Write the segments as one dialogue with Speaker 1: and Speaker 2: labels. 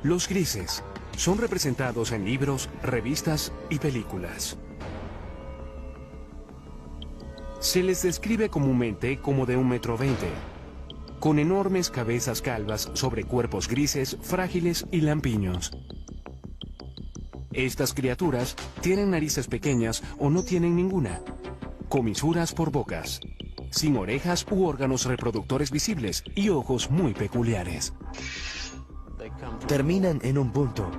Speaker 1: Los grises son representados en libros, revistas y películas. Se les describe comúnmente como de 1,20 m, con enormes cabezas calvas sobre cuerpos grises, frágiles y lampiños. Estas criaturas tienen narices pequeñas o no tienen ninguna, comisuras por bocas, sin orejas u órganos reproductores visibles y ojos muy peculiares.
Speaker 2: Terminan en un punto.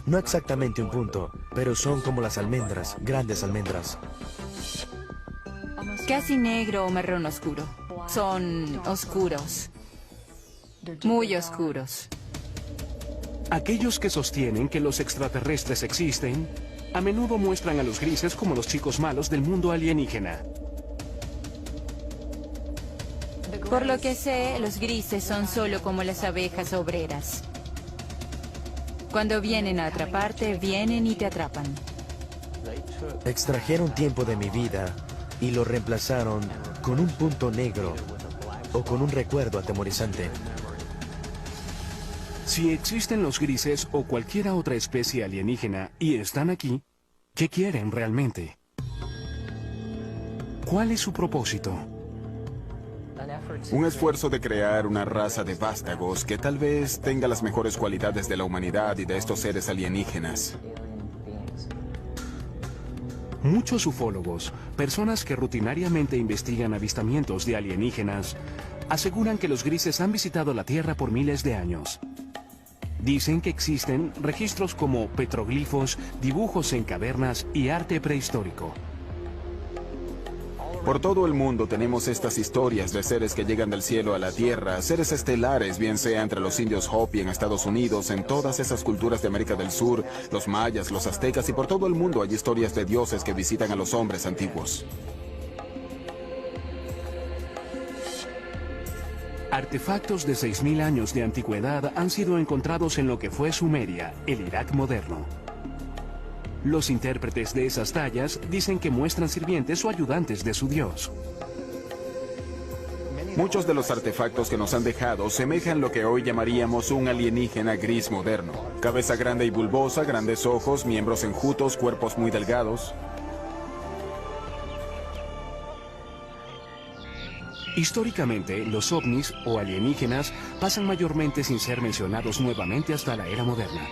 Speaker 2: No exactamente un punto, pero son como las almendras, grandes almendras.
Speaker 3: Casi negro o marrón oscuro. Son oscuros. Muy oscuros.
Speaker 1: Aquellos que sostienen que los extraterrestres existen, a menudo muestran a los grises como los chicos malos del mundo alienígena.
Speaker 3: Por lo que sé, los grises son solo como las abejas obreras. Cuando vienen a atraparte, vienen y te atrapan.
Speaker 2: Extrajeron tiempo de mi vida y lo reemplazaron con un punto negro o con un recuerdo atemorizante.
Speaker 1: Si existen los grises o cualquier otra especie alienígena y están aquí, ¿qué quieren realmente? ¿Cuál es su propósito?
Speaker 4: Un esfuerzo de crear una raza de vástagos que tal vez tenga las mejores cualidades de la humanidad y de estos seres alienígenas.
Speaker 1: Muchos ufólogos, personas que rutinariamente investigan avistamientos de alienígenas, aseguran que los grises han visitado la Tierra por miles de años. Dicen que existen registros como petroglifos, dibujos en cavernas y arte prehistórico.
Speaker 4: Por todo el mundo tenemos estas historias de seres que llegan del cielo a la tierra, seres estelares, bien sea entre los indios Hopi en Estados Unidos, en todas esas culturas de América del Sur, los mayas, los aztecas, y por todo el mundo hay historias de dioses que visitan a los hombres antiguos.
Speaker 1: Artefactos de 6.000 años de antigüedad han sido encontrados en lo que fue Sumeria, el Irak moderno. Los intérpretes de esas tallas dicen que muestran sirvientes o ayudantes de su dios.
Speaker 4: Muchos de los artefactos que nos han dejado semejan lo que hoy llamaríamos un alienígena gris moderno. Cabeza grande y bulbosa, grandes ojos, miembros enjutos, cuerpos muy delgados.
Speaker 1: Históricamente, los ovnis o alienígenas pasan mayormente sin ser mencionados nuevamente hasta la era moderna.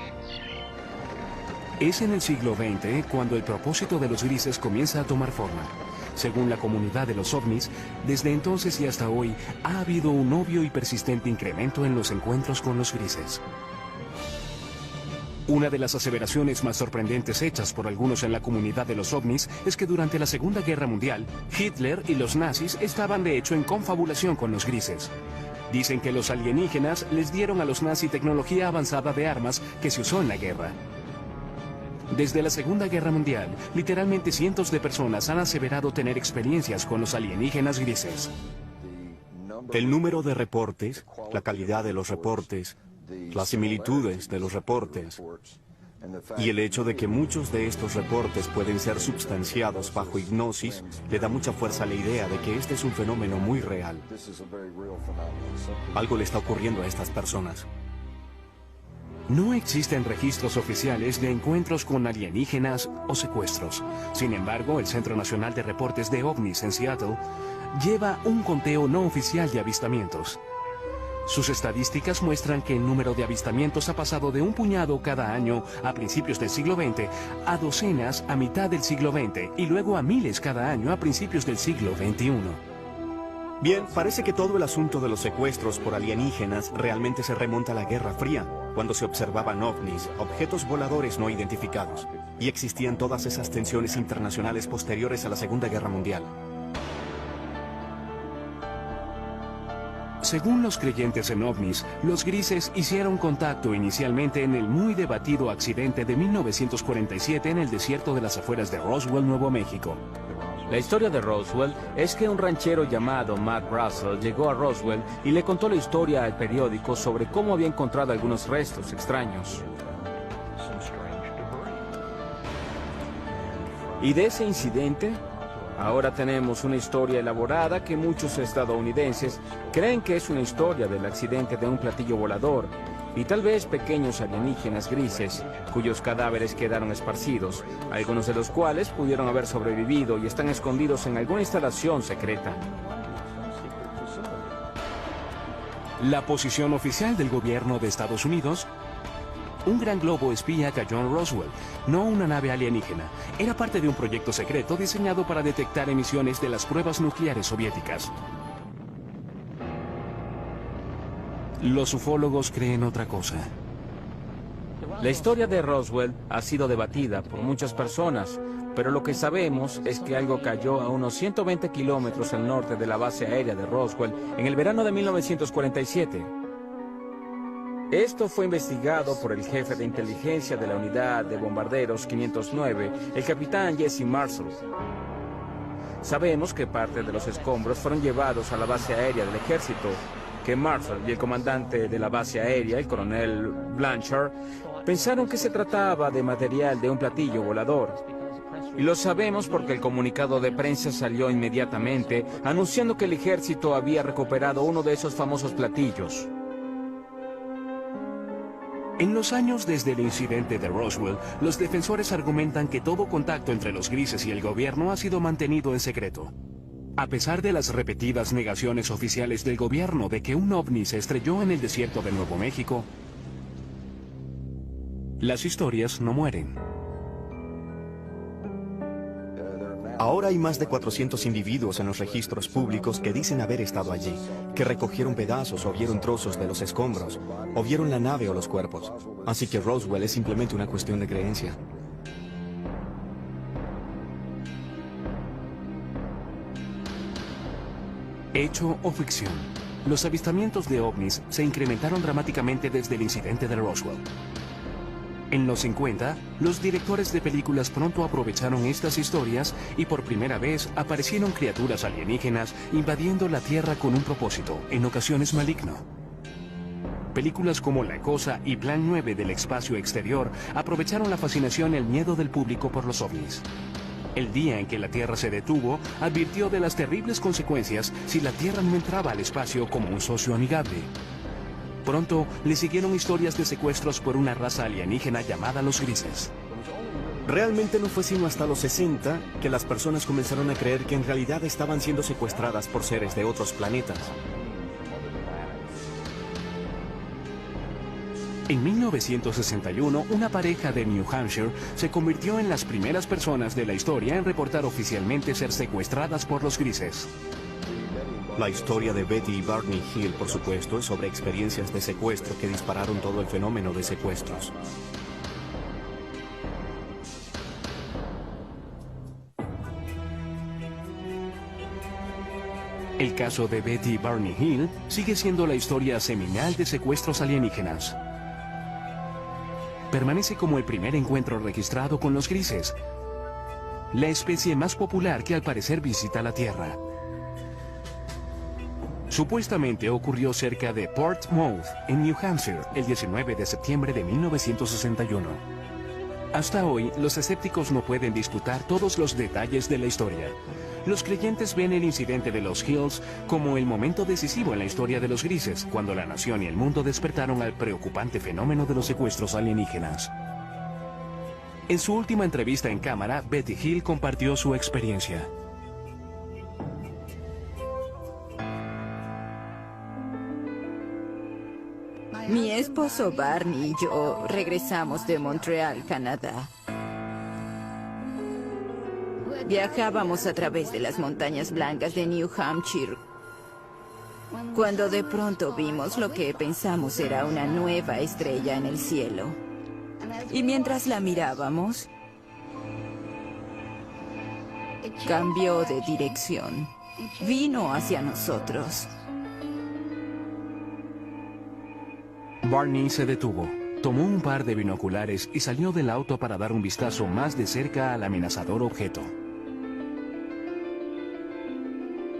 Speaker 1: Es en el siglo XX cuando el propósito de los grises comienza a tomar forma. Según la comunidad de los ovnis, desde entonces y hasta hoy ha habido un obvio y persistente incremento en los encuentros con los grises. Una de las aseveraciones más sorprendentes hechas por algunos en la comunidad de los ovnis es que durante la Segunda Guerra Mundial, Hitler y los nazis estaban de hecho en confabulación con los grises. Dicen que los alienígenas les dieron a los nazis tecnología avanzada de armas que se usó en la guerra. Desde la Segunda Guerra Mundial, literalmente cientos de personas han aseverado tener experiencias con los alienígenas grises.
Speaker 5: El número de reportes, la calidad de los reportes, las similitudes de los reportes y el hecho de que muchos de estos reportes pueden ser substanciados bajo hipnosis le da mucha fuerza a la idea de que este es un fenómeno muy real. Algo le está ocurriendo a estas personas.
Speaker 1: No existen registros oficiales de encuentros con alienígenas o secuestros. Sin embargo, el Centro Nacional de Reportes de OVNIs en Seattle lleva un conteo no oficial de avistamientos. Sus estadísticas muestran que el número de avistamientos ha pasado de un puñado cada año a principios del siglo XX a docenas a mitad del siglo XX y luego a miles cada año a principios del siglo XXI.
Speaker 5: Bien, parece que todo el asunto de los secuestros por alienígenas realmente se remonta a la Guerra Fría, cuando se observaban ovnis, objetos voladores no identificados, y existían todas esas tensiones internacionales posteriores a la Segunda Guerra Mundial.
Speaker 1: Según los creyentes en ovnis, los grises hicieron contacto inicialmente en el muy debatido accidente de 1947 en el desierto de las afueras de Roswell, Nuevo México.
Speaker 6: La historia de Roswell es que un ranchero llamado Matt Russell llegó a Roswell y le contó la historia al periódico sobre cómo había encontrado algunos restos extraños. Y de ese incidente, ahora tenemos una historia elaborada que muchos estadounidenses creen que es una historia del accidente de un platillo volador, y tal vez pequeños alienígenas grises, cuyos cadáveres quedaron esparcidos, algunos de los cuales pudieron haber sobrevivido y están escondidos en alguna instalación secreta.
Speaker 1: La posición oficial del gobierno de Estados Unidos: un gran globo espía cayó en Roswell, no una nave alienígena. Era parte de un proyecto secreto diseñado para detectar emisiones de las pruebas nucleares soviéticas. Los ufólogos creen otra cosa.
Speaker 6: La historia de Roswell ha sido debatida por muchas personas, pero lo que sabemos es que algo cayó a unos 120 kilómetros al norte de la base aérea de Roswell en el verano de 1947. Esto fue investigado por el jefe de inteligencia de la unidad de bombarderos 509, el capitán Jesse Marshall. Sabemos que parte de los escombros fueron llevados a la base aérea del ejército, que Marshall y el comandante de la base aérea, el coronel Blanchard, pensaron que se trataba de material de un platillo volador. Y lo sabemos porque el comunicado de prensa salió inmediatamente anunciando que el ejército había recuperado uno de esos famosos platillos.
Speaker 1: En los años desde el incidente de Roswell, los defensores argumentan que todo contacto entre los grises y el gobierno ha sido mantenido en secreto. A pesar de las repetidas negaciones oficiales del gobierno de que un ovni se estrelló en el desierto de Nuevo México, las historias no mueren.
Speaker 5: Ahora hay más de 400 individuos en los registros públicos que dicen haber estado allí, que recogieron pedazos o vieron trozos de los escombros, o vieron la nave o los cuerpos. Así que Roswell es simplemente una cuestión de creencia.
Speaker 1: Hecho o ficción, los avistamientos de ovnis se incrementaron dramáticamente desde el incidente de Roswell. En los 50, los directores de películas pronto aprovecharon estas historias y por primera vez aparecieron criaturas alienígenas invadiendo la Tierra con un propósito, en ocasiones maligno. Películas como La Cosa y Plan 9 del espacio exterior aprovecharon la fascinación y el miedo del público por los ovnis. El día en que la Tierra se detuvo, advirtió de las terribles consecuencias si la Tierra no entraba al espacio como un socio amigable. Pronto le siguieron historias de secuestros por una raza alienígena llamada los grises.
Speaker 5: Realmente no fue sino hasta los 60 que las personas comenzaron a creer que en realidad estaban siendo secuestradas por seres de otros planetas.
Speaker 1: En 1961, una pareja de New Hampshire se convirtió en las primeras personas de la historia en reportar oficialmente ser secuestradas por los grises.
Speaker 5: La historia de Betty y Barney Hill, por supuesto, es sobre experiencias de secuestro que dispararon todo el fenómeno de secuestros.
Speaker 1: El caso de Betty y Barney Hill sigue siendo la historia seminal de secuestros alienígenas. Permanece como el primer encuentro registrado con los grises, la especie más popular que al parecer visita la Tierra. Supuestamente ocurrió cerca de Portsmouth, en New Hampshire, el 19 de septiembre de 1961. Hasta hoy, los escépticos no pueden disputar todos los detalles de la historia. Los creyentes ven el incidente de los Hills como el momento decisivo en la historia de los grises, cuando la nación y el mundo despertaron al preocupante fenómeno de los secuestros alienígenas. En su última entrevista en cámara, Betty Hill compartió su experiencia.
Speaker 3: Mi esposo Barney y yo regresamos de Montreal, Canadá. Viajábamos a través de las montañas blancas de New Hampshire, cuando de pronto vimos lo que pensamos era una nueva estrella en el cielo. Y mientras la mirábamos, cambió de dirección. Vino hacia nosotros.
Speaker 1: Barney se detuvo, tomó un par de binoculares y salió del auto para dar un vistazo más de cerca al amenazador objeto.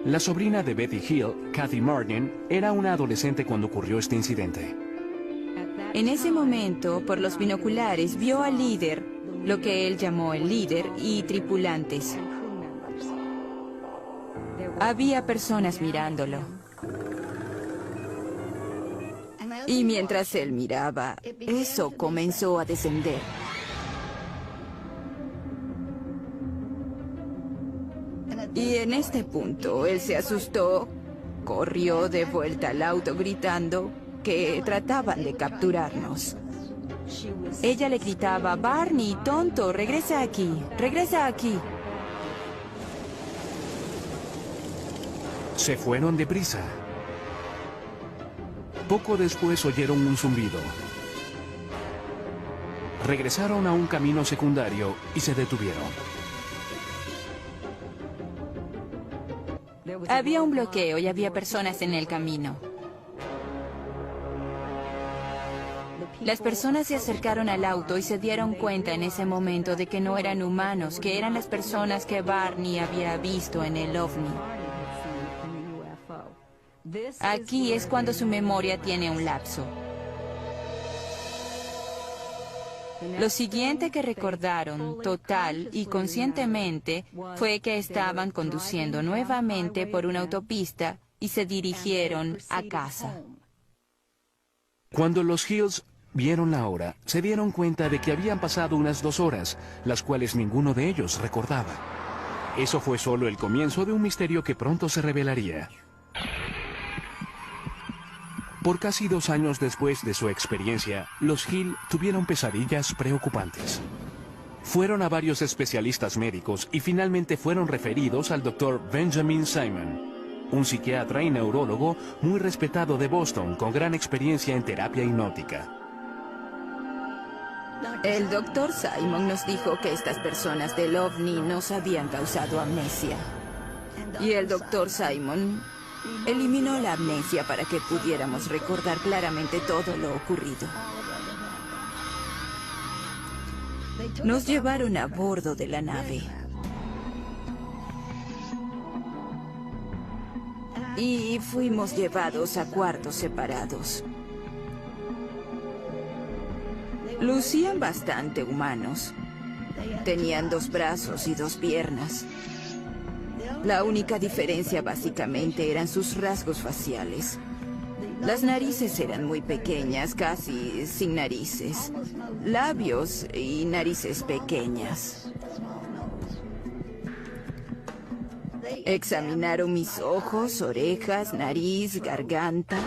Speaker 1: La sobrina de Betty Hill, Kathy Martin, era una adolescente cuando ocurrió este incidente.
Speaker 3: En ese momento, por los binoculares, vio al líder, lo que él llamó el líder, y tripulantes. Había personas mirándolo. Y mientras él miraba, eso comenzó a descender. Y en este punto, él se asustó, corrió de vuelta al auto gritando que trataban de capturarnos. Ella le gritaba: Barney, tonto, regresa aquí, regresa aquí.
Speaker 1: Se fueron deprisa. Poco después oyeron un zumbido. Regresaron a un camino secundario y se detuvieron.
Speaker 3: Había un bloqueo y había personas en el camino. Las personas se acercaron al auto y se dieron cuenta en ese momento de que no eran humanos, que eran las personas que Barney había visto en el ovni. Aquí es cuando su memoria tiene un lapso. Lo siguiente que recordaron, total y conscientemente, fue que estaban conduciendo nuevamente por una autopista y se dirigieron a casa.
Speaker 1: Cuando los Hills vieron la hora, se dieron cuenta de que habían pasado unas 2 horas, las cuales ninguno de ellos recordaba. Eso fue solo el comienzo de un misterio que pronto se revelaría. Por casi 2 años después de su experiencia, los Hill tuvieron pesadillas preocupantes. Fueron a varios especialistas médicos y finalmente fueron referidos al Dr. Benjamin Simon, un psiquiatra y neurólogo muy respetado de Boston con gran experiencia en terapia hipnótica.
Speaker 3: El Dr. Simon nos dijo que estas personas del ovni nos habían causado amnesia. Y el Dr. Simon eliminó la amnesia para que pudiéramos recordar claramente todo lo ocurrido. Nos llevaron a bordo de la nave. Y fuimos llevados a cuartos separados. Lucían bastante humanos. Tenían 2 brazos y 2 piernas. La única diferencia básicamente eran sus rasgos faciales. Las narices eran muy pequeñas, casi sin narices. Labios y narices pequeñas. Examinaron mis ojos, orejas, nariz, garganta,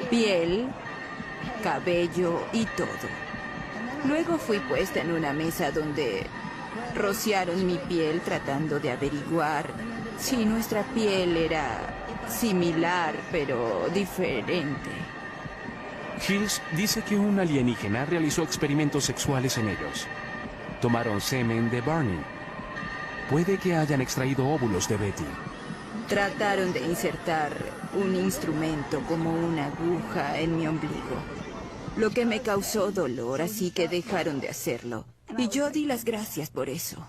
Speaker 3: piel, cabello y todo. Luego fui puesta en una mesa donde rociaron mi piel tratando de averiguar si nuestra piel era similar pero diferente.
Speaker 1: Hills dice que un alienígena realizó experimentos sexuales en ellos. Tomaron semen de Barney. Puede que hayan extraído óvulos de Betty.
Speaker 3: Trataron de insertar un instrumento como una aguja en mi ombligo, lo que me causó dolor, así que dejaron de hacerlo. Y yo di las gracias por eso.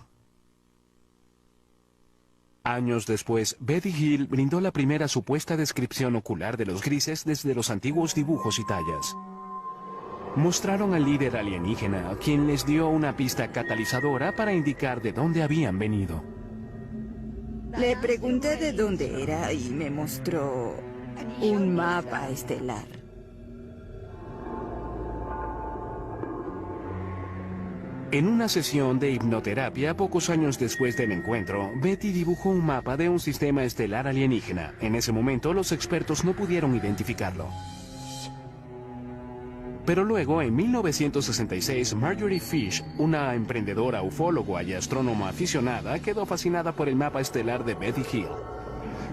Speaker 1: Años después, Betty Hill brindó la primera supuesta descripción ocular de los grises desde los antiguos dibujos y tallas. Mostraron al líder alienígena, quien les dio una pista catalizadora para indicar de dónde habían venido.
Speaker 3: Le pregunté de dónde era y me mostró un mapa estelar.
Speaker 1: En una sesión de hipnoterapia, pocos años después del encuentro, Betty dibujó un mapa de un sistema estelar alienígena. En ese momento, los expertos no pudieron identificarlo. Pero luego, en 1966, Marjorie Fish, una emprendedora ufóloga y astrónoma aficionada, quedó fascinada por el mapa estelar de Betty Hill.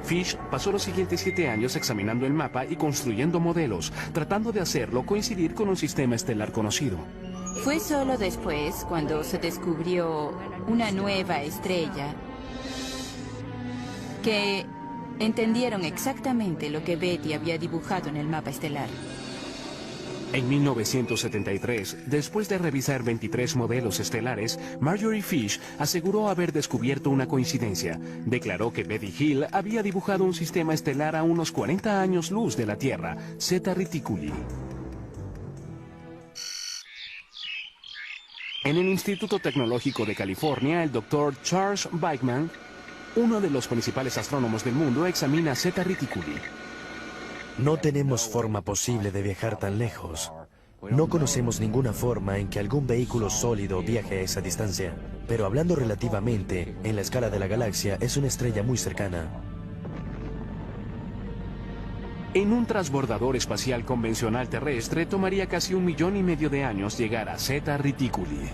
Speaker 1: Fish pasó los siguientes 7 años examinando el mapa y construyendo modelos, tratando de hacerlo coincidir con un sistema estelar conocido.
Speaker 3: Fue solo después, cuando se descubrió una nueva estrella, que entendieron exactamente lo que Betty había dibujado en el mapa estelar.
Speaker 1: En 1973, después de revisar 23 modelos estelares, Marjorie Fish aseguró haber descubierto una coincidencia. Declaró que Betty Hill había dibujado un sistema estelar a unos 40 años luz de la Tierra, Zeta Reticuli. En el Instituto Tecnológico de California, el Dr. Charles Bachman, uno de los principales astrónomos del mundo, examina Zeta Reticuli.
Speaker 2: No tenemos forma posible de viajar tan lejos. No conocemos ninguna forma en que algún vehículo sólido viaje a esa distancia. Pero hablando relativamente, en la escala de la galaxia, es una estrella muy cercana.
Speaker 1: En un transbordador espacial convencional terrestre tomaría casi 1,5 millones de años llegar a Zeta Reticuli.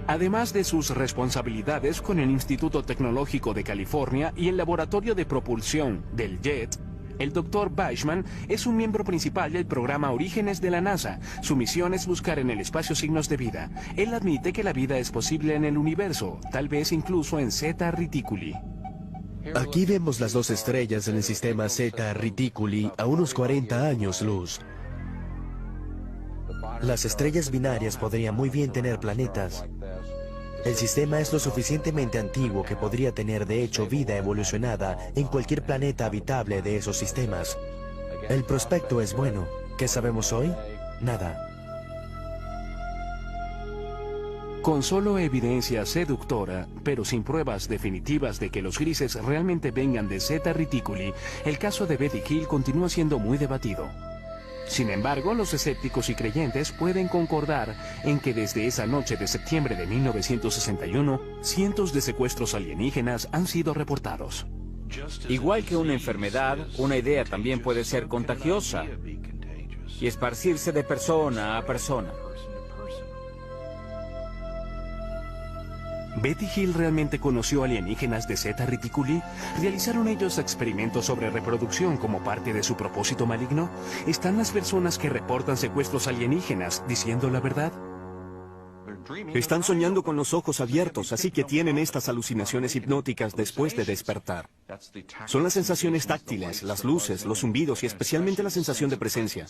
Speaker 1: Además de sus responsabilidades con el Instituto Tecnológico de California y el Laboratorio de Propulsión del JET, el Dr. Weissman es un miembro principal del programa Orígenes de la NASA. Su misión es buscar en el espacio signos de vida. Él admite que la vida es posible en el universo, tal vez incluso en Zeta Reticuli.
Speaker 2: Aquí vemos las dos estrellas en el sistema Zeta Reticuli a unos 40 años luz. Las estrellas binarias podrían muy bien tener planetas. El sistema es lo suficientemente antiguo que podría tener de hecho vida evolucionada en cualquier planeta habitable de esos sistemas. El prospecto es bueno. ¿Qué sabemos hoy? Nada.
Speaker 1: Con solo evidencia seductora, pero sin pruebas definitivas de que los grises realmente vengan de Zeta Reticuli, el caso de Betty Hill continúa siendo muy debatido. Sin embargo, los escépticos y creyentes pueden concordar en que desde esa noche de septiembre de 1961, cientos de secuestros alienígenas han sido reportados.
Speaker 6: Igual que una enfermedad, una idea también puede ser contagiosa y esparcirse de persona a persona.
Speaker 1: ¿Betty Hill realmente conoció alienígenas de Zeta Reticuli? ¿Realizaron ellos experimentos sobre reproducción como parte de su propósito maligno? ¿Están las personas que reportan secuestros alienígenas diciendo la verdad?
Speaker 5: Están soñando con los ojos abiertos, así que tienen estas alucinaciones hipnóticas después de despertar. Son las sensaciones táctiles, las luces, los zumbidos y especialmente la sensación de presencia.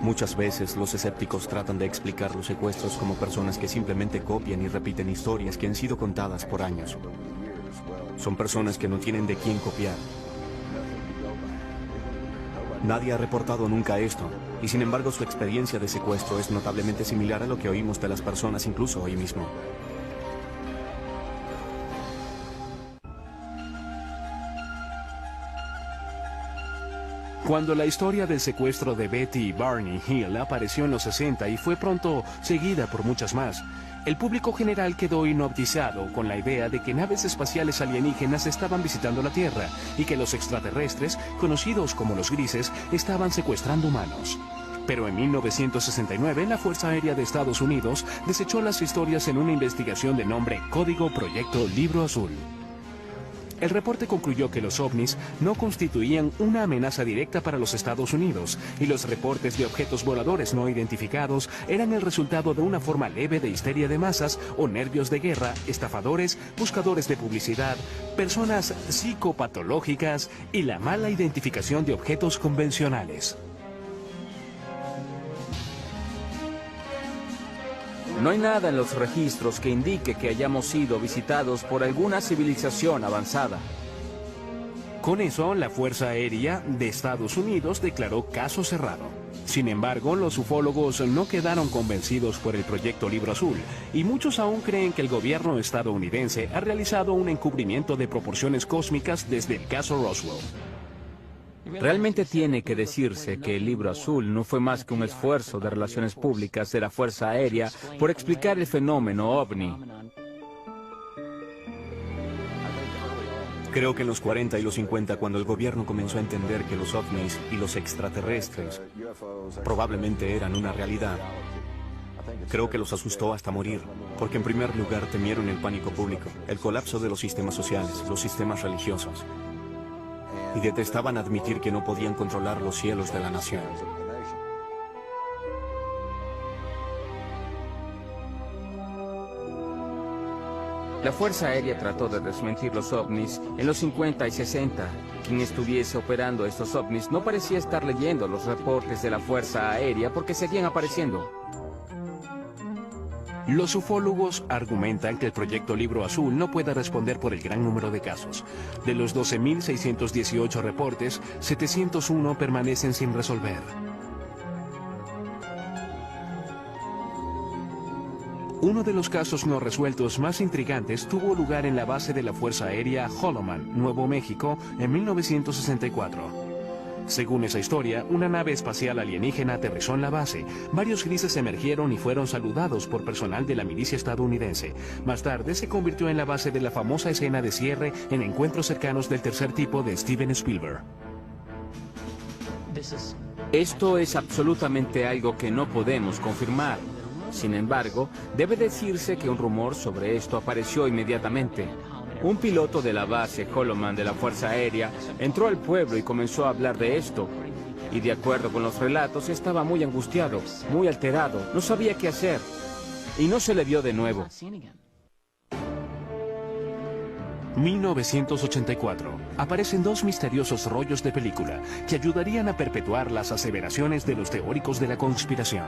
Speaker 5: Muchas veces los escépticos tratan de explicar los secuestros como personas que simplemente copian y repiten historias que han sido contadas por años. Son personas que no tienen de quién copiar. Nadie ha reportado nunca esto, y sin embargo su experiencia de secuestro es notablemente similar a lo que oímos de las personas incluso hoy mismo.
Speaker 1: Cuando la historia del secuestro de Betty y Barney Hill apareció en los 60 y fue pronto seguida por muchas más, el público general quedó hipnotizado con la idea de que naves espaciales alienígenas estaban visitando la Tierra y que los extraterrestres, conocidos como los grises, estaban secuestrando humanos. Pero en 1969, la Fuerza Aérea de Estados Unidos desechó las historias en una investigación de nombre Código Proyecto Libro Azul. El reporte concluyó que los ovnis no constituían una amenaza directa para los Estados Unidos y los reportes de objetos voladores no identificados eran el resultado de una forma leve de histeria de masas o nervios de guerra, estafadores, buscadores de publicidad, personas psicopatológicas y la mala identificación de objetos convencionales.
Speaker 6: No hay nada en los registros que indique que hayamos sido visitados por alguna civilización avanzada.
Speaker 1: Con eso, la Fuerza Aérea de Estados Unidos declaró caso cerrado. Sin embargo, los ufólogos no quedaron convencidos por el proyecto Libro Azul, y muchos aún creen que el gobierno estadounidense ha realizado un encubrimiento de proporciones cósmicas desde el caso Roswell.
Speaker 6: Realmente tiene que decirse que el Libro Azul no fue más que un esfuerzo de relaciones públicas de la Fuerza Aérea por explicar el fenómeno ovni.
Speaker 5: Creo que en los 40 y los 50, cuando el gobierno comenzó a entender que los ovnis y los extraterrestres probablemente eran una realidad, creo que los asustó hasta morir, porque en primer lugar temieron el pánico público, el colapso de los sistemas sociales, los sistemas religiosos, y detestaban admitir que no podían controlar los cielos de la nación.
Speaker 6: La Fuerza Aérea trató de desmentir los ovnis en los 50 y 60. Quien estuviese operando estos ovnis no parecía estar leyendo los reportes de la Fuerza Aérea porque seguían apareciendo.
Speaker 1: Los ufólogos argumentan que el proyecto Libro Azul no puede responder por el gran número de casos. De los 12.618 reportes, 701 permanecen sin resolver. Uno de los casos no resueltos más intrigantes tuvo lugar en la base de la Fuerza Aérea Holloman, Nuevo México, en 1964. Según esa historia, una nave espacial alienígena aterrizó en la base. Varios grises emergieron y fueron saludados por personal de la milicia estadounidense. Más tarde se convirtió en la base de la famosa escena de cierre en Encuentros cercanos del tercer tipo de Steven Spielberg.
Speaker 6: Esto es absolutamente algo que no podemos confirmar. Sin embargo, debe decirse que un rumor sobre esto apareció inmediatamente. Un piloto de la base Holloman de la Fuerza Aérea entró al pueblo y comenzó a hablar de esto. Y de acuerdo con los relatos, estaba muy angustiado, muy alterado, no sabía qué hacer. Y no se le vio de nuevo.
Speaker 1: 1984. Aparecen dos misteriosos rollos de película que ayudarían a perpetuar las aseveraciones de los teóricos de la conspiración.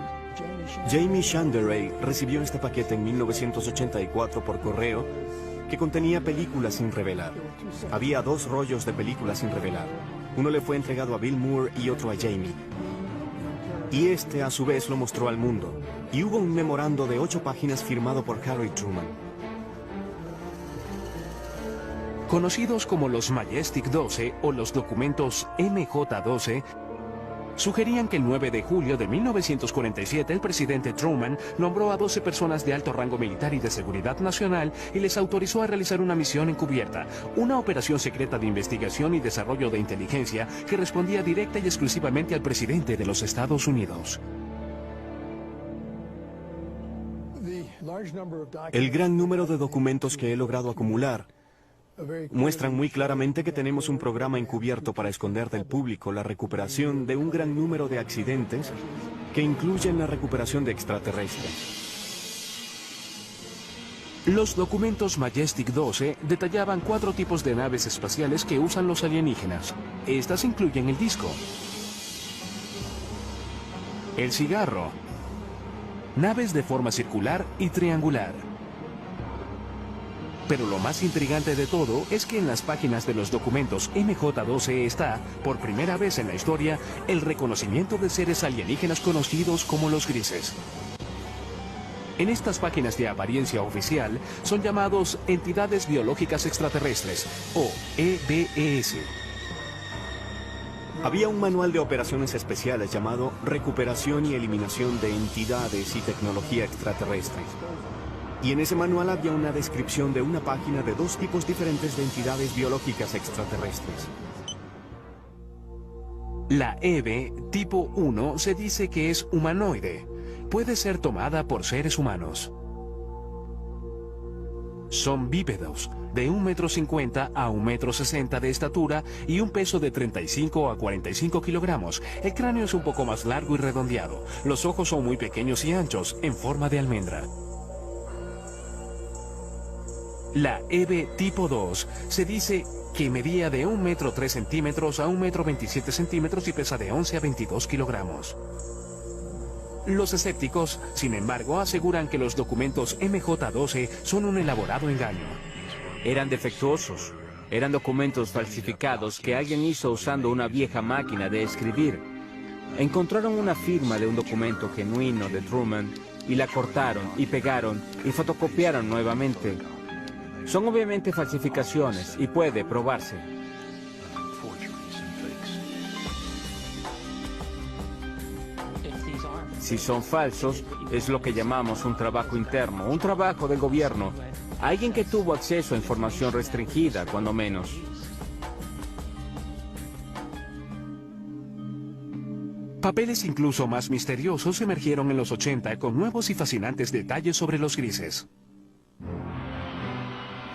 Speaker 5: Jamie Shanderay recibió este paquete en 1984 por correo que contenía películas sin revelar. Había dos rollos de películas sin revelar. Uno le fue entregado a Bill Moore y otro a Jamie. Y este a su vez lo mostró al mundo. Y hubo un memorando de 8 páginas firmado por Harry Truman.
Speaker 1: Conocidos como los Majestic 12 o los documentos MJ-12, sugerían que el 9 de julio de 1947 el presidente Truman nombró a 12 personas de alto rango militar y de seguridad nacional y les autorizó a realizar una misión encubierta, una operación secreta de investigación y desarrollo de inteligencia que respondía directa y exclusivamente al presidente de los Estados Unidos.
Speaker 5: El gran número de documentos que he logrado acumular muestran muy claramente que tenemos un programa encubierto para esconder del público la recuperación de un gran número de accidentes que incluyen la recuperación de extraterrestres.
Speaker 1: Los documentos Majestic 12 detallaban 4 tipos de naves espaciales que usan los alienígenas. Estas incluyen el disco, el cigarro, naves de forma circular y triangular. Pero lo más intrigante de todo es que en las páginas de los documentos MJ-12 está, por primera vez en la historia, el reconocimiento de seres alienígenas conocidos como los grises. En estas páginas de apariencia oficial son llamados entidades biológicas extraterrestres, o EBES.
Speaker 5: Había un manual de operaciones especiales llamado Recuperación y Eliminación de Entidades y Tecnología Extraterrestre. Y en ese manual había una descripción de una página de 2 tipos diferentes de entidades biológicas extraterrestres.
Speaker 1: La EBE tipo 1 se dice que es humanoide. Puede ser tomada por seres humanos. Son bípedos, de 1,50 m a 1,60 m de estatura y un peso de 35 a 45 kilogramos. El cráneo es un poco más largo y redondeado. Los ojos son muy pequeños y anchos, en forma de almendra. La EBE tipo 2 se dice que medía de 1,3 m a 1,27 m y pesa de 11 a 22 kilogramos. Los escépticos, sin embargo, aseguran que los documentos MJ-12 son un elaborado engaño.
Speaker 6: Eran defectuosos, eran documentos falsificados que alguien hizo usando una vieja máquina de escribir. Encontraron una firma de un documento genuino de Truman y la cortaron y pegaron y fotocopiaron nuevamente. Son obviamente falsificaciones y puede probarse. Si son falsos, es lo que llamamos un trabajo interno, un trabajo del gobierno. Alguien que tuvo acceso a información restringida, cuando menos.
Speaker 1: Papeles incluso más misteriosos emergieron en los 80 con nuevos y fascinantes detalles sobre los grises.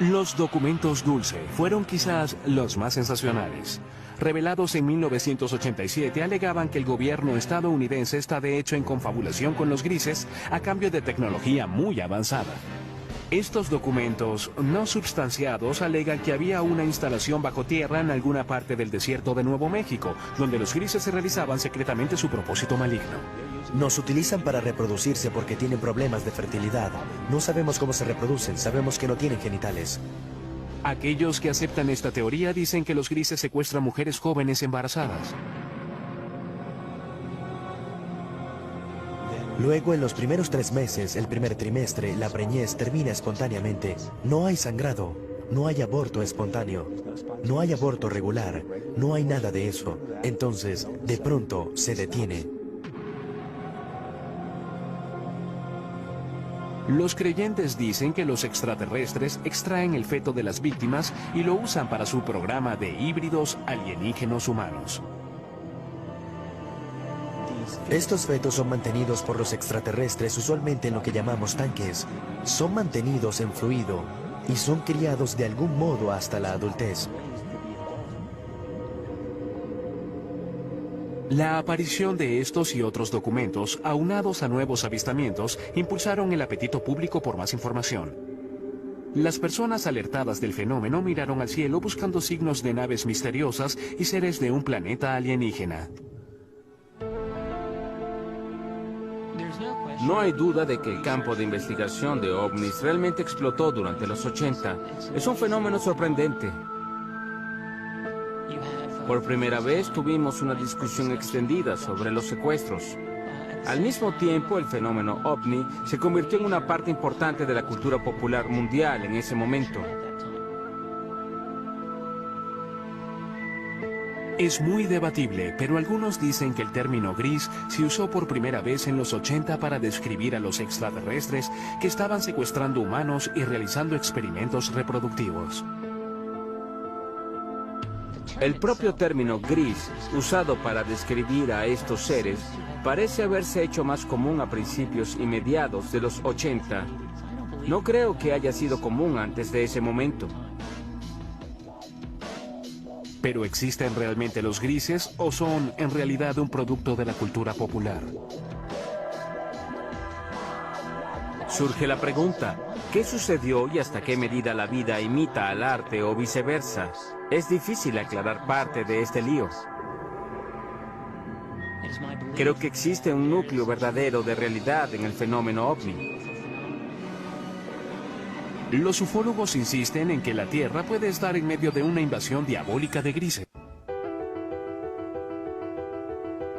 Speaker 1: Los documentos Dulce fueron quizás los más sensacionales. Revelados en 1987, alegaban que el gobierno estadounidense está de hecho en confabulación con los grises a cambio de tecnología muy avanzada. Estos documentos no substanciados alegan que había una instalación bajo tierra en alguna parte del desierto de Nuevo México, donde los grises se realizaban secretamente su propósito maligno.
Speaker 2: Nos utilizan para reproducirse porque tienen problemas de fertilidad. No sabemos cómo se reproducen, sabemos que no tienen genitales.
Speaker 1: Aquellos que aceptan esta teoría dicen que los grises secuestran mujeres jóvenes embarazadas.
Speaker 2: Luego, en los primeros 3 meses, el primer trimestre, la preñez termina espontáneamente. No hay sangrado, no hay aborto espontáneo, no hay aborto regular, no hay nada de eso. Entonces, de pronto, se detiene.
Speaker 1: Los creyentes dicen que los extraterrestres extraen el feto de las víctimas y lo usan para su programa de híbridos alienígenos humanos.
Speaker 2: Estos fetos son mantenidos por los extraterrestres usualmente en lo que llamamos tanques. Son mantenidos en fluido y son criados de algún modo hasta la adultez.
Speaker 1: La aparición de estos y otros documentos, aunados a nuevos avistamientos, impulsaron el apetito público por más información. Las personas alertadas del fenómeno miraron al cielo buscando signos de naves misteriosas y seres de un planeta alienígena.
Speaker 6: No hay duda de que el campo de investigación de ovnis realmente explotó durante los 80. Es un fenómeno sorprendente. Por primera vez tuvimos una discusión extendida sobre los secuestros. Al mismo tiempo, el fenómeno ovni se convirtió en una parte importante de la cultura popular mundial en ese momento.
Speaker 1: Es muy debatible, pero algunos dicen que el término gris se usó por primera vez en los 80 para describir a los extraterrestres que estaban secuestrando humanos y realizando experimentos reproductivos.
Speaker 6: El propio término gris, usado para describir a estos seres, parece haberse hecho más común a principios y mediados de los 80. No creo que haya sido común antes de ese momento.
Speaker 1: ¿Pero existen realmente los grises o son en realidad un producto de la cultura popular?
Speaker 6: Surge la pregunta, ¿qué sucedió y hasta qué medida la vida imita al arte o viceversa? Es difícil aclarar parte de este lío. Creo que existe un núcleo verdadero de realidad en el fenómeno ovni.
Speaker 1: Los ufólogos insisten en que la Tierra puede estar en medio de una invasión diabólica de grises.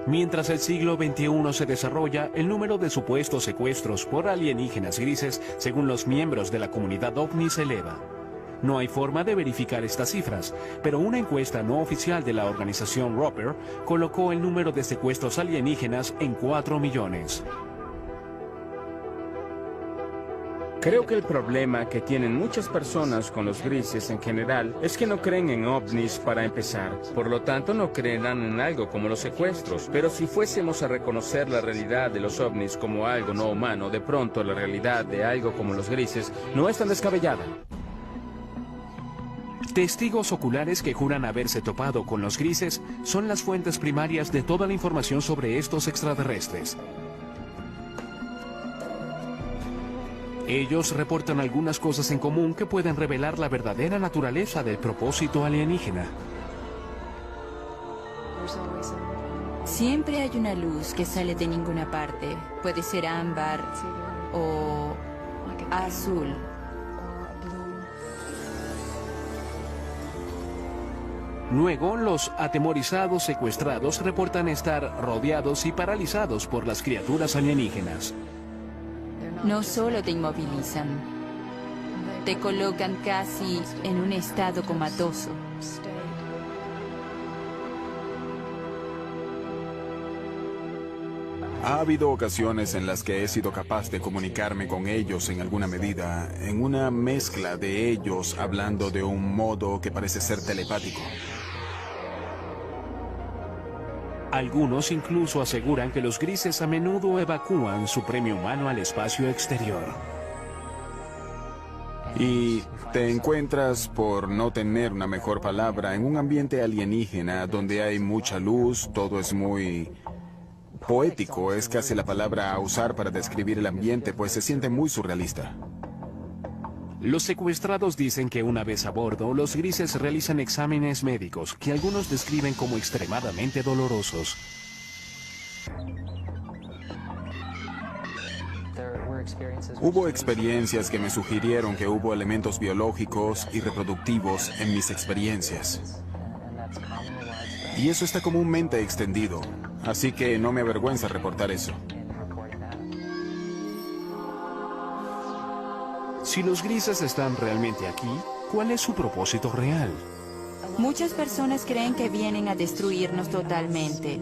Speaker 1: Mientras el siglo XXI se desarrolla, el número de supuestos secuestros por alienígenas grises, según los miembros de la comunidad ovni, se eleva. No hay forma de verificar estas cifras, pero una encuesta no oficial de la organización Roper colocó el número de secuestros alienígenas en 4 millones.
Speaker 6: Creo que el problema que tienen muchas personas con los grises en general es que no creen en ovnis para empezar. Por lo tanto, no creerán en algo como los secuestros. Pero si fuésemos a reconocer la realidad de los ovnis como algo no humano, de pronto la realidad de algo como los grises no es tan descabellada.
Speaker 1: Testigos oculares que juran haberse topado con los grises son las fuentes primarias de toda la información sobre estos extraterrestres. Ellos reportan algunas cosas en común que pueden revelar la verdadera naturaleza del propósito alienígena.
Speaker 3: Siempre hay una luz que sale de ninguna parte. Puede ser ámbar o azul.
Speaker 1: Luego, los atemorizados secuestrados reportan estar rodeados y paralizados por las criaturas alienígenas.
Speaker 3: No solo te inmovilizan, te colocan casi en un estado comatoso.
Speaker 4: Ha habido ocasiones en las que he sido capaz de comunicarme con ellos en alguna medida, en una mezcla de ellos hablando de un modo que parece ser telepático.
Speaker 1: Algunos incluso aseguran que los grises a menudo evacúan su premio humano al espacio exterior.
Speaker 4: Y te encuentras, por no tener una mejor palabra, en un ambiente alienígena donde hay mucha luz, todo es muy poético, es casi la palabra a usar para describir el ambiente, pues se siente muy surrealista.
Speaker 1: Los secuestrados dicen que una vez a bordo, los grises realizan exámenes médicos que algunos describen como extremadamente dolorosos.
Speaker 4: Hubo experiencias que me sugirieron que hubo elementos biológicos y reproductivos en mis experiencias. Y eso está comúnmente extendido, así que no me avergüenza reportar eso.
Speaker 1: Si los grises están realmente aquí, ¿cuál es su propósito real?
Speaker 3: Muchas personas creen que vienen a destruirnos totalmente.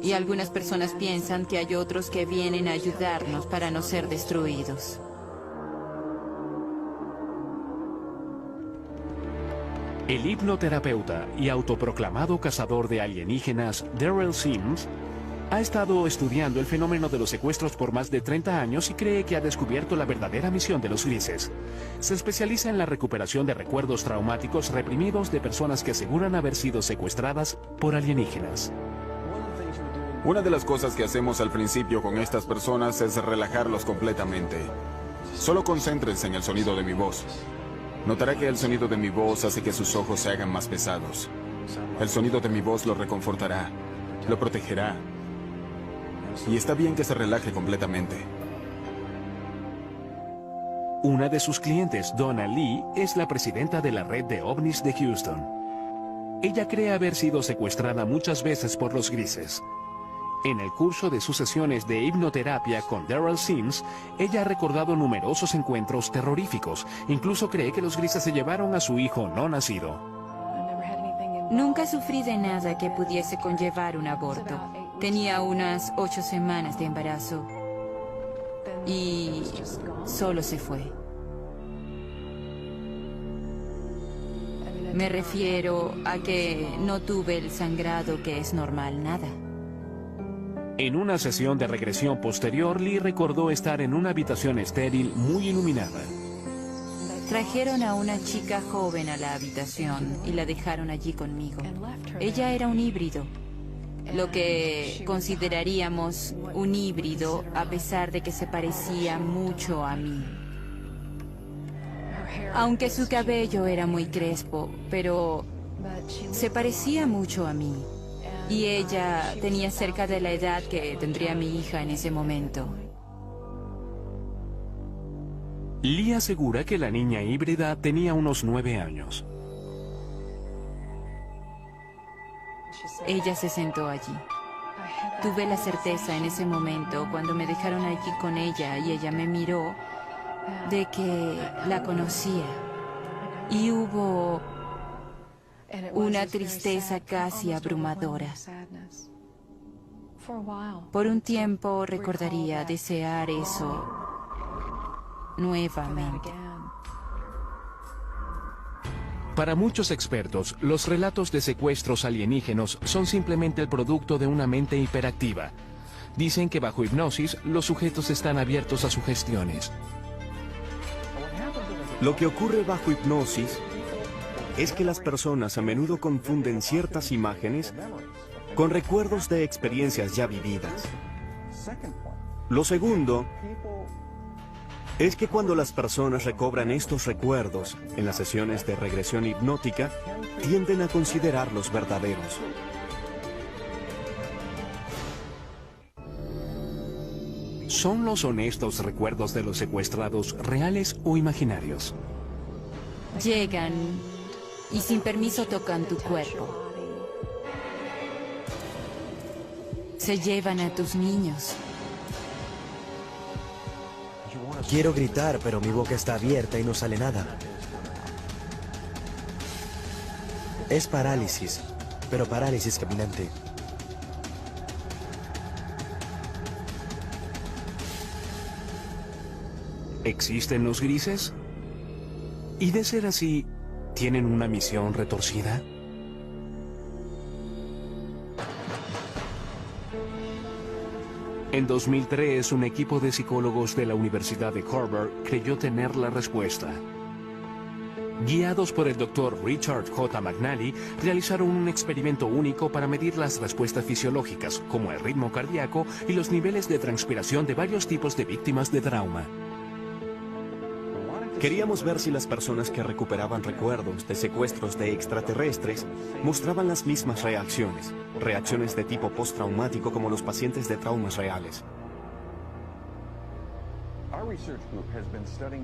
Speaker 3: Y algunas personas piensan que hay otros que vienen a ayudarnos para no ser destruidos.
Speaker 1: El hipnoterapeuta y autoproclamado cazador de alienígenas Daryl Sims ha estado estudiando el fenómeno de los secuestros por más de 30 años y cree que ha descubierto la verdadera misión de los grises. Se especializa en la recuperación de recuerdos traumáticos reprimidos de personas que aseguran haber sido secuestradas por alienígenas.
Speaker 4: Una de las cosas que hacemos al principio con estas personas es relajarlos completamente. Solo concéntrense en el sonido de mi voz. Notará que el sonido de mi voz hace que sus ojos se hagan más pesados. El sonido de mi voz lo reconfortará, lo protegerá. Y está bien que se relaje completamente.
Speaker 1: Una de sus clientes, Donna Lee, es la presidenta de la red de ovnis de Houston. Ella cree haber sido secuestrada muchas veces por los grises. En el curso de sus sesiones de hipnoterapia con Daryl Sims, ella ha recordado numerosos encuentros terroríficos. Incluso cree que los grises se llevaron a su hijo no nacido.
Speaker 3: Nunca sufrí de nada que pudiese conllevar un aborto. Tenía unas 8 semanas de embarazo. Y solo se fue. Me refiero a que no tuve el sangrado que es normal, nada.
Speaker 1: En una sesión de regresión posterior, Lee recordó estar en una habitación estéril muy iluminada.
Speaker 3: Trajeron a una chica joven a la habitación y la dejaron allí conmigo. Ella era un híbrido, lo que consideraríamos un híbrido a pesar de que se parecía mucho a mí. Aunque su cabello era muy crespo, pero se parecía mucho a mí. Y ella tenía cerca de la edad que tendría mi hija en ese momento.
Speaker 1: Lee asegura que la niña híbrida tenía unos 9 años.
Speaker 3: Ella se sentó allí. Tuve la certeza en ese momento, cuando me dejaron allí con ella y ella me miró, de que la conocía. Y hubo una tristeza casi abrumadora. Por un tiempo recordaría desear eso nuevamente.
Speaker 1: Para muchos expertos, los relatos de secuestros alienígenos son simplemente el producto de una mente hiperactiva. Dicen que bajo hipnosis, los sujetos están abiertos a sugestiones.
Speaker 5: Lo que ocurre bajo hipnosis es que las personas a menudo confunden ciertas imágenes con recuerdos de experiencias ya vividas. Lo segundo es que cuando las personas recobran estos recuerdos en las sesiones de regresión hipnótica, tienden a considerarlos verdaderos.
Speaker 1: ¿Son los honestos recuerdos de los secuestrados reales o imaginarios?
Speaker 3: Llegan y sin permiso tocan tu cuerpo. Se llevan a tus niños.
Speaker 2: Quiero gritar, pero mi boca está abierta y no sale nada. Es parálisis, pero parálisis caminante.
Speaker 1: ¿Existen los grises? Y de ser así, ¿tienen una misión retorcida? En 2003, un equipo de psicólogos de la Universidad de Harvard creyó tener la respuesta. Guiados por el Dr. Richard J. McNally, realizaron un experimento único para medir las respuestas fisiológicas, como el ritmo cardíaco y los niveles de transpiración de varios tipos de víctimas de trauma.
Speaker 5: Queríamos ver si las personas que recuperaban recuerdos de secuestros de extraterrestres mostraban las mismas reacciones de tipo postraumático como los pacientes de traumas reales.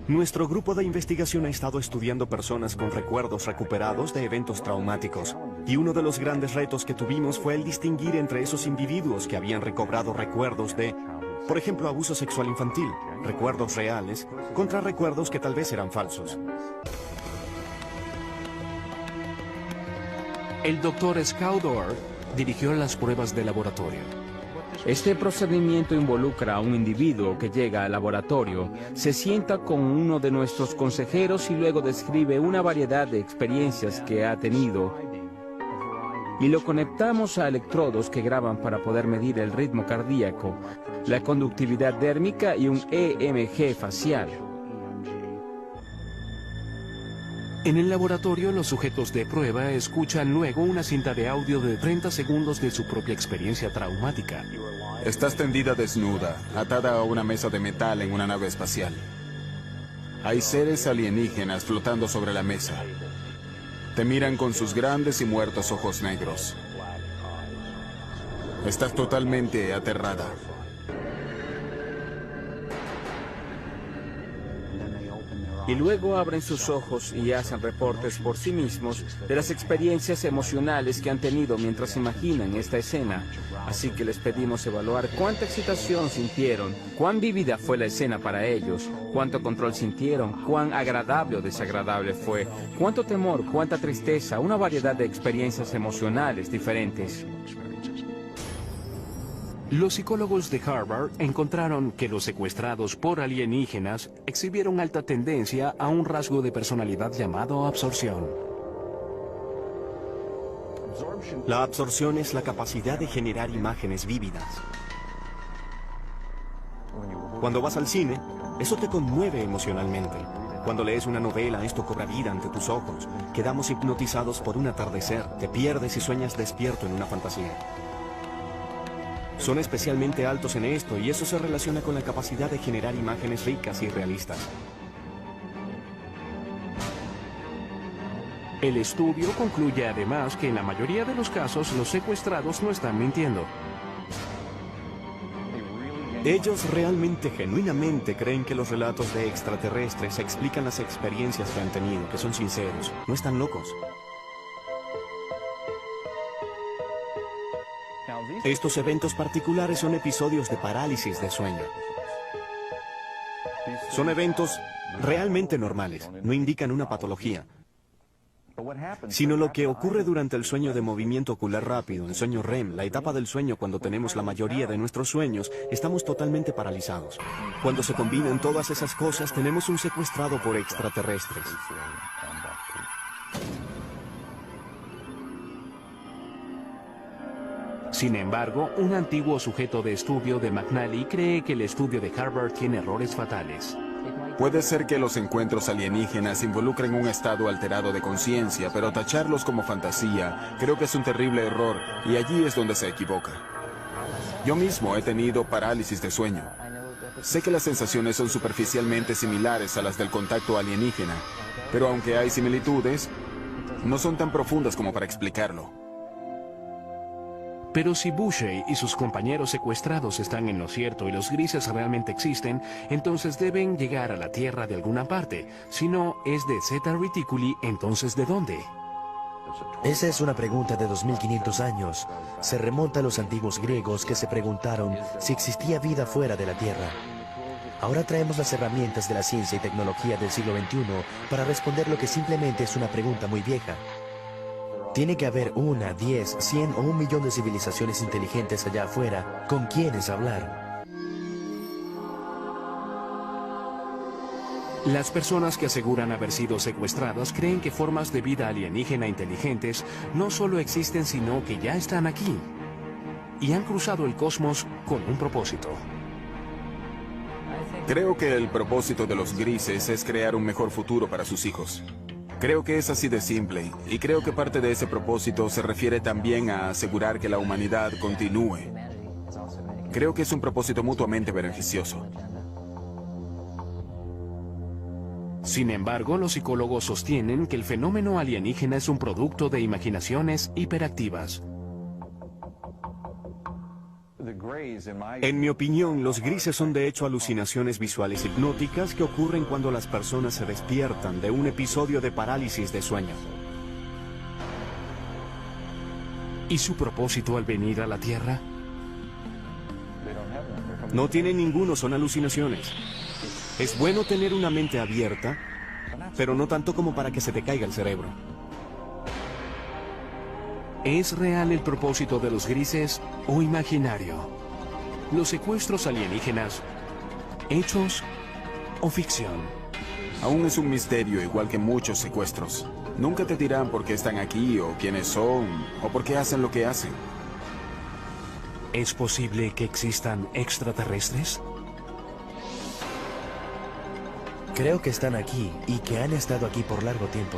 Speaker 5: Nuestro grupo de investigación ha estado estudiando personas con recuerdos recuperados de eventos traumáticos, y uno de los grandes retos que tuvimos fue el distinguir entre esos individuos que habían recobrado recuerdos de Por ejemplo, abuso sexual infantil, recuerdos reales, contra recuerdos que tal vez eran falsos.
Speaker 1: El Dr. Skaldor dirigió las pruebas de laboratorio.
Speaker 6: Este procedimiento involucra a un individuo que llega al laboratorio, se sienta con uno de nuestros consejeros y luego describe una variedad de experiencias que ha tenido. Y lo conectamos a electrodos que graban para poder medir el ritmo cardíaco, la conductividad dérmica y un EMG facial.
Speaker 1: En el laboratorio, los sujetos de prueba escuchan luego una cinta de audio de 30 segundos de su propia experiencia traumática.
Speaker 4: Estás tendida desnuda, atada a una mesa de metal en una nave espacial. Hay seres alienígenas flotando sobre la mesa. Te miran con sus grandes y muertos ojos negros. Estás totalmente aterrada.
Speaker 6: Y luego abren sus ojos y hacen reportes por sí mismos de las experiencias emocionales que han tenido mientras imaginan esta escena. Así que les pedimos evaluar cuánta excitación sintieron, cuán vívida fue la escena para ellos, cuánto control sintieron, cuán agradable o desagradable fue, cuánto temor, cuánta tristeza, una variedad de experiencias emocionales diferentes.
Speaker 1: Los psicólogos de Harvard encontraron que los secuestrados por alienígenas exhibieron alta tendencia a un rasgo de personalidad llamado absorción.
Speaker 5: La absorción es la capacidad de generar imágenes vívidas. Cuando vas al cine, eso te conmueve emocionalmente. Cuando lees una novela, esto cobra vida ante tus ojos. Quedamos hipnotizados por un atardecer, te pierdes y sueñas despierto en una fantasía. Son especialmente altos en esto y eso se relaciona con la capacidad de generar imágenes ricas y realistas.
Speaker 1: El estudio concluye además que en la mayoría de los casos los secuestrados no están mintiendo.
Speaker 5: Ellos realmente, genuinamente creen que los relatos de extraterrestres explican las experiencias que han tenido, que son sinceros, no están locos. Estos eventos particulares son episodios de parálisis de sueño. Son eventos realmente normales, no indican una patología, sino lo que ocurre durante el sueño de movimiento ocular rápido, el sueño REM, la etapa del sueño cuando tenemos la mayoría de nuestros sueños, estamos totalmente paralizados. Cuando se combinan todas esas cosas, tenemos un secuestrado por extraterrestres.
Speaker 1: Sin embargo, un antiguo sujeto de estudio de McNally cree que el estudio de Harvard tiene errores fatales.
Speaker 4: Puede ser que los encuentros alienígenas involucren un estado alterado de conciencia, pero tacharlos como fantasía creo que es un terrible error y allí es donde se equivoca. Yo mismo he tenido parálisis de sueño. Sé que las sensaciones son superficialmente similares a las del contacto alienígena, pero aunque hay similitudes, no son tan profundas como para explicarlo.
Speaker 1: Pero si Boucher y sus compañeros secuestrados están en lo cierto y los grises realmente existen, entonces deben llegar a la Tierra de alguna parte. Si no es de Zeta Reticuli, entonces ¿de dónde?
Speaker 2: Esa es una pregunta de 2500 años. Se remonta a los antiguos griegos que se preguntaron si existía vida fuera de la Tierra. Ahora traemos las herramientas de la ciencia y tecnología del siglo XXI para responder lo que simplemente es una pregunta muy vieja. Tiene que haber 1, 10, 100 o 1.000.000 de civilizaciones inteligentes allá afuera con quienes hablar.
Speaker 1: Las personas que aseguran haber sido secuestradas creen que formas de vida alienígena inteligentes no solo existen, sino que ya están aquí. Y han cruzado el cosmos con un propósito.
Speaker 4: Creo que el propósito de los grises es crear un mejor futuro para sus hijos. Creo que es así de simple, y creo que parte de ese propósito se refiere también a asegurar que la humanidad continúe. Creo que es un propósito mutuamente beneficioso.
Speaker 1: Sin embargo, los psicólogos sostienen que el fenómeno alienígena es un producto de imaginaciones hiperactivas.
Speaker 5: En mi opinión, los grises son de hecho alucinaciones visuales hipnóticas que ocurren cuando las personas se despiertan de un episodio de parálisis de sueño.
Speaker 1: ¿Y su propósito al venir a la Tierra?
Speaker 5: No tiene ninguno, son alucinaciones. Es bueno tener una mente abierta, pero no tanto como para que se te caiga el cerebro.
Speaker 1: ¿Es real el propósito de los grises o imaginario? ¿Los secuestros alienígenas, hechos o ficción?
Speaker 4: Aún es un misterio, igual que muchos secuestros. Nunca te dirán por qué están aquí, o quiénes son, o por qué hacen lo que hacen.
Speaker 1: ¿Es posible que existan extraterrestres?
Speaker 2: Creo que están aquí y que han estado aquí por largo tiempo.